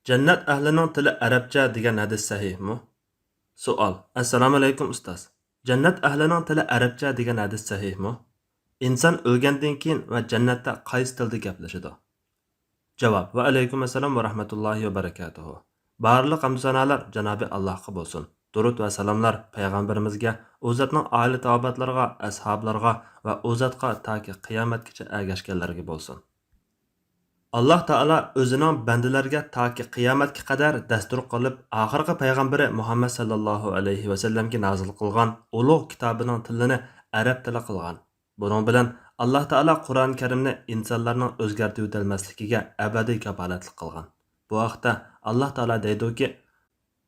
Jannat ahlining tili arabcha degan hadis sahihmi? Savol. Assalomu alaykum ustoz. Jannat ahlining tili arabcha degan hadis sahihmi? Inson o'lgandan keyin va jannatda qaysi tilda gaplashadi? Javob. Va alaykum assalom va rahmatullohi va barakatuh. Barliq hamd sanolar Janobi Allohga bo'lsin. Durud va salomlar payg'ambarimizga, u zotning oila taobatlariga, ashablarga va u zotga toki qiyomatgacha ergashganlarga bo'lsin. Alloh taolo o'zining bandalarga toki qiyomatga qadar dastur qilib, oxirgi payg'ambari Muhammad sallallohu alayhi va sallamga nozil qilgan ulug' kitobining tilini arab tili qilgan. Buning bilan Alloh taolo Qur'oni Karimni insonlarning o'zgartib o'tilmasligiga abadiy kafolatlik qilgan. Bu haqda Alloh taolo deydiki: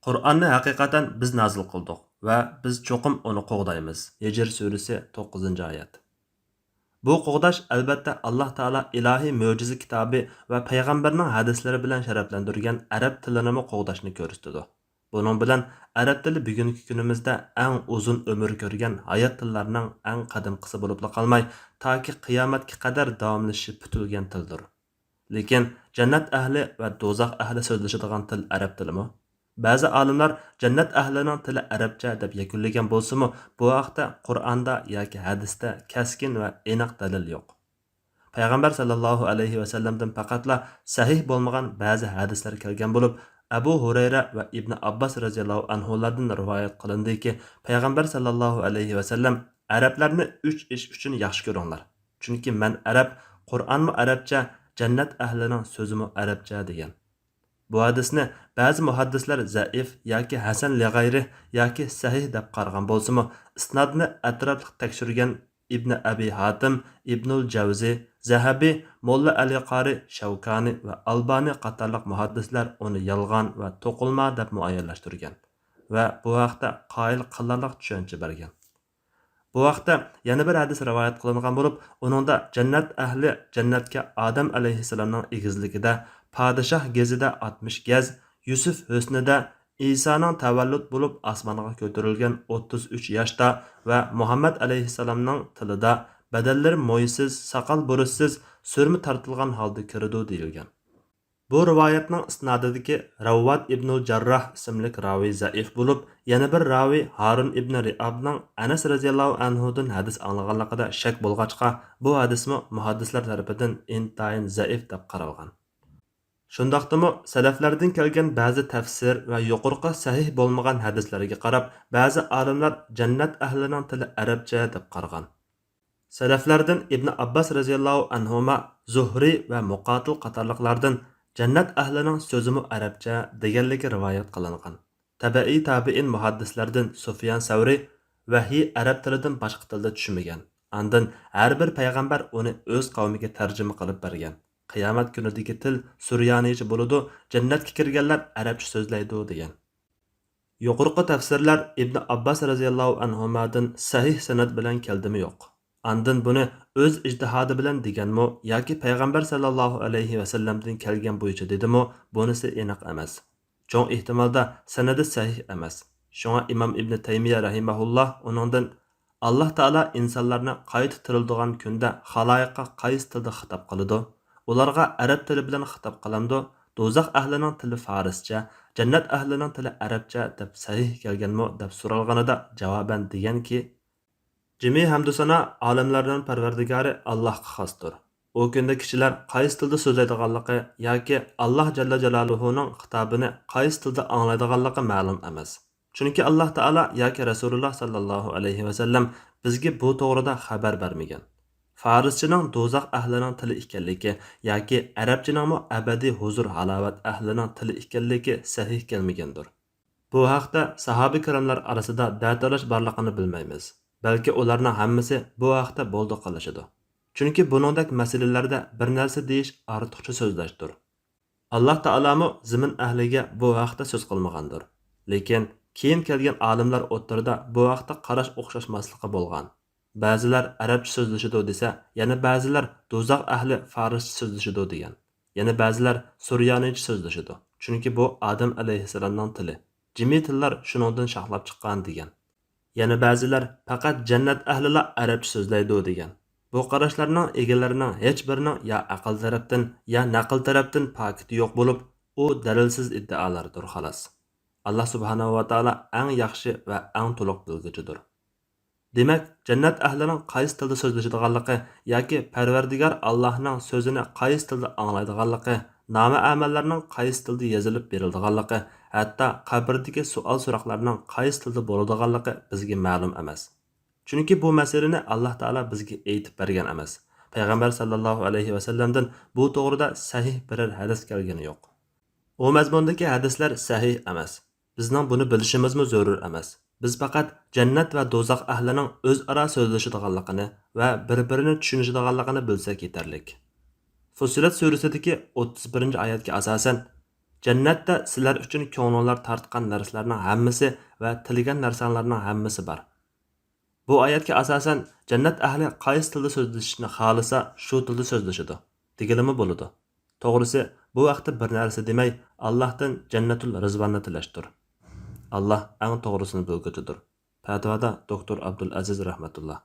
Qur'onni haqiqatan biz nozil qildik va biz cho'qim uni qo'g'daymiz. Hijr surasi 9-oyat. Bu qo'g'dash albatta Alloh taolo ilohiy mo'jiza kitobi va payg'ambarning hadislari bilan sharaflantirgan arab tilini qo'g'dashni ko'rsatadi. Buning bilan arab tili bugungi kunimizda eng uzun umr ko'rgan hayot tillarining eng qadimgisi bo'lib qolmay, toki qiyomatga qadar davomlashib putilgan tildir. Lekin jannat ahli va do'zax ahli so'zlashadigan til arab tilimi? Ba'zi olimlar jannat ahlining tili arabcha deb yakunlagan bo'lsa-mu, bu haqda Qur'onda yoki hadisda kaskin va aniq dalil yo'q. Payg'ambar sallallohu alayhi va sallamdan faqatla sahih bo'lmagan ba'zi hadislar kelgan bo'lib, Abu Hurayra va Ibn Abbas radhiyallohu anhulardan rivoyat qilindiki, Payg'ambar sallallohu alayhi va sallam arablarni 3 ish uchun yaxshi ko'ringlar. Chunki men arab, Qur'onmi arabcha, jannat ahlining so'zimi arabcha degan. Bu hadisni ba'zi muhaddislar zaif yoki hasan li g'ayri yoki sahih deb qaragan bo'lsa-mu, isnodni atrofli tekshirgan Ibn Abi Hatim, Ibnul Javzi, Zahabi, Molla Ali Qari, Shavkani va Albani qatorliq muhaddislar uni yolg'on va to'qilma deb muayyanlashtirgan va bu haqda qoyil qilinarli tushuncha bergan. Bu vaqtda yana bir hadis rivoyat qilingan bo'lib, uningda jannat ahli jannatga Odam alayhissalomning egizligida, Padişah gezida 60 gaz, Yusuf husnida, İsa'ning tavallud bo'lib osmonga ko'tarilgan 33 yoshda va Muhammad alayhissalomning tilida badallari mo'ysiz, soqol burishsiz, so'rmi tortilgan holda kirdi deyilgan. Bu rivoyatning isnodidagi Ravvat ibnul Jarrah ismli ravi zaif bo'lib, yana bir ravi Harun ibn Ri'abning Anas radhiyallohu anhudan hadis anglaganligida shak bo'lg'achqa, bu hadismi muhaddislar tarafidan intayin zaif deb qaralgan. Shundaqdimi salaflardan kelgan ba'zi tafsir va yuqorqi sahih bo'lmagan hadislarga qarab, ba'zi olimlar jannat ahlining tili arabcha deb qaragan. Salaflardan Ibn Abbas radhiyallohu anhuma, Zuhri va Muqatil qatorliqlardan jannat ahlining so'zimi arabcha deganligi rivoyat qilingan. Tabiiy tabiin muhaddislardan Sufyan Savri vahiy arab tilidan boshqa tilda tushmagan. Andan har bir payg'ambar uni o'z qavmiga tarjima qilib bergan. Qiyomat kunidagi til suryonicha bo'ladi, jannatga kirganlar arabcha so'zlaydi degan. Yuqorqi tafsirlar Ibn Abbas radhiyallohu anhumadan sahih sanad bilan keldimi yo'q. Andan buni o'z ijtihodi bilan deganmi yoki payg'ambar sallallohu alayhi va sallamdan kelgan bo'yicha dedimi, bunisi aniq emas. Cho'ng ehtimolda sanadi sahih emas. Shunga Imom Ibn Taymiya rahimahulloh uningdan Alloh taolo insonlarni qayta tirildigan kunda xaloyiqqa qaysi tilda xitob qiladi? Ularga arab tili bilan xitob qilamdi. Do'zax ahlining tili farischa, jannat ahlining tili arabcha deb sahih kelganmi deb so'ralganida javoban deganki: Jami hamdu sana olamlarning parvardigori Allohga xosdir. U kunda kishilar qaysi tilda so'zlaydiganligi yoki Alloh jalla jalaluhuning xitobini qaysi tilda anglaydiganligi ma'lum emas. Chunki Alloh taolo yoki Rasululloh sallallohu alayhi va sallam bizga bu to'g'rida xabar bermagan. Farischining do'zax ahlining tili ekanligi yoki arabchining abadiy huzur halovat ahlining tili ekanligi sahih kelmagandir. Bu haqda sahoba kiramlar orasida da'talash borligini bilmaymiz. Balki ularning hammasi bu haqda bo'ldi qilishidi. Chunki buningdek masalalarda bir narsa deyish ortiqcha so'zlashdir. Alloh taolami zimin ahliga bu haqda so'z qilmagandir. Lekin keyin kelgan olimlar o'ttirida bu haqda qarash o'xshashmasligi bo'lgan. Ba'zilar arabcha so'zlashidi desa, yana ba'zilar do'zax ahli farischa so'zlashidi degan. Yana ba'zilar suryonicha so'zlashidi. Chunki bu Odam alayhissalomning tili. Jimi tillar shuningdan shoxlab chiqqan degan. Yana ba'zilar faqat jannat ahlilar arabcha so'zlaydi degan. Bu qarashlarning egalarining hech birining ya aql tarafdan, ya naql tarafdan pakiti yo'q bo'lib, u dalilsiz iddaolardir xolos. Alloh subhanahu va taolo eng yaxshi va eng to'liq bilguchidir. Demak, jannat ahlining qaysi tilda so'zlashadiganligi yoki Parvardigor Allohning so'zini qaysi tilda anglaydiganligi, nomi amallarning qaysi tilda yozilib berildiganligi, hatto qabrdagi savol-so'roqlarning qaysi tilda bo'ladiganligi bizga ma'lum emas. Chunki bu masalani Alloh taolo bizga aytib bergan emas. Payg'ambar sallallohu alayhi va sallamdan bu to'g'rida sahih biror hadis kelgani yo'q. U mazmundagi hadislar sahih emas. Bizning buni bilishimizmi zarur emas. Biz faqat jannat va do'zax ahlining o'zaro so'zlashadiganligini va bir-birini tushunishadiganligini bilsak yetarlik. Fussilat surasidagi 31-oyatga asosan jannatda sizlar uchun ko'ngillar tortgan narsalarning hammasi va tilgan narsalarning hammasi bor. Bu oyatga asosan jannat ahli qaysi tilda so'zlashishni xohlasa shu tilda so'zlashadi. Degilimi bo'ladi. To'g'risi, bu vaqtda bir narsa demay, Allohdan jannatul rizvonni tilashdir. Allah eng to'g'risini bilguchidir. Fatvoda doktor Abdul Aziz rahmatulloh.